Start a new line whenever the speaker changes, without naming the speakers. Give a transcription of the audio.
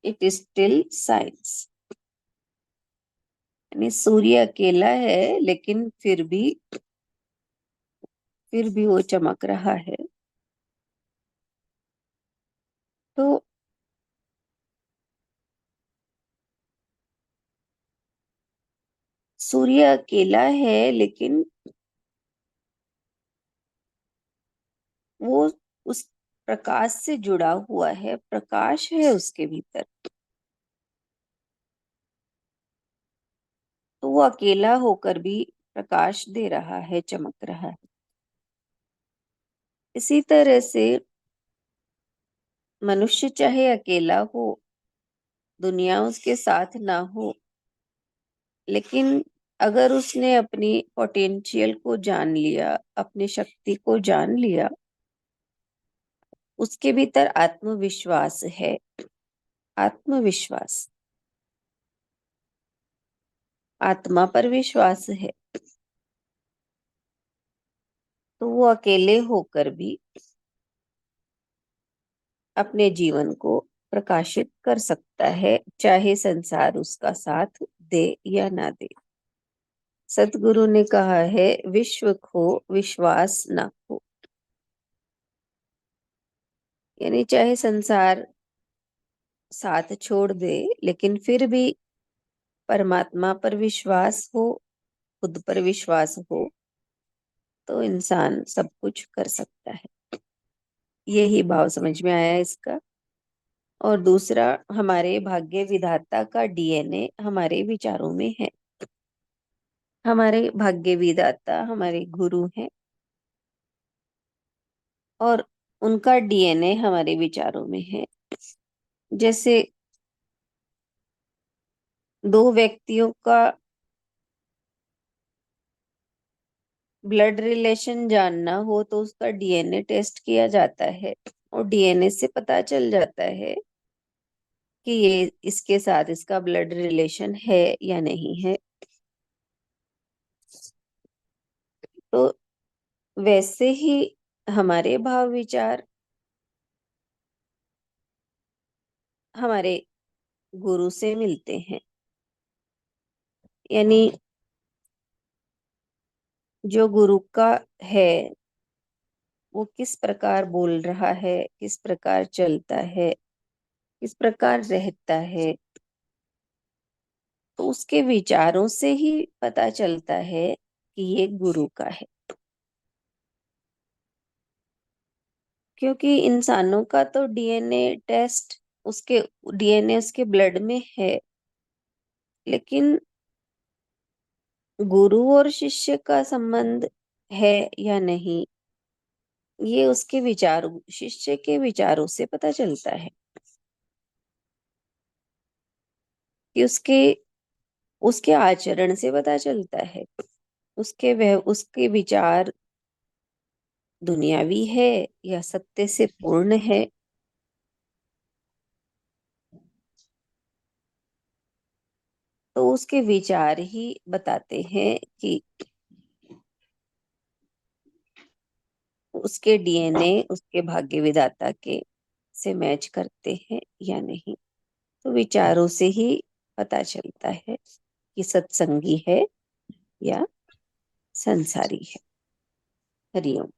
It is still science. यानी सूर्य अकेला है लेकिन फिर भी वो चमक रहा है। तो सूर्य अकेला है लेकिन वो उस प्रकाश से जुड़ा हुआ है, प्रकाश है उसके भीतर। तो वो अकेला होकर भी प्रकाश दे रहा है, चमक रहा है। इसी तरह से मनुष्य चाहे अकेला हो, दुनिया उसके साथ ना हो, लेकिन अगर उसने अपनी पोटेंशियल को जान लिया, अपनी शक्ति को जान लिया, उसके भीतर आत्मविश्वास है। आत्मविश्वास, आत्मा पर विश्वास है, तो वो अकेले होकर भी अपने जीवन को प्रकाशित कर सकता है, चाहे संसार उसका साथ दे या ना दे। सतगुरु ने कहा है, विश्व खो विश्वास ना खो। यानी चाहे संसार साथ छोड़ दे, लेकिन फिर भी परमात्मा पर विश्वास हो, खुद पर विश्वास हो, तो इंसान सब कुछ कर सकता है। यही भाव समझ में आया इसका। और दूसरा, हमारे भाग्य विधाता का डीएनए हमारे विचारों में है। हमारे भाग्य विधाता हमारे गुरु हैं और उनका डीएनए हमारे विचारों में है। जैसे दो व्यक्तियों का ब्लड रिलेशन जानना हो तो उसका डीएनए टेस्ट किया जाता है, और डीएनए से पता चल जाता है कि ये इसके साथ इसका ब्लड रिलेशन है या नहीं है। तो वैसे ही हमारे भाव विचार हमारे गुरु से मिलते हैं। यानी जो गुरु का है वो किस प्रकार बोल रहा है, किस प्रकार चलता है, किस प्रकार रहता है, तो उसके विचारों से ही पता चलता है कि ये गुरु का है। क्योंकि इंसानों का तो डीएनए टेस्ट, उसके डीएनए उसके ब्लड में है, लेकिन गुरु और शिष्य का संबंध है या नहीं, ये उसके विचारों, शिष्य के विचारों से पता चलता है। कि उसके उसके आचरण से पता चलता है। उसके विचार दुनियावी है या सत्य से पूर्ण है। तो उसके विचार ही बताते हैं कि उसके डीएनए उसके भाग्य विधाता के से मैच करते हैं या नहीं। तो विचारों से ही पता चलता है कि सत्संगी है या संसारी है। हरिओम।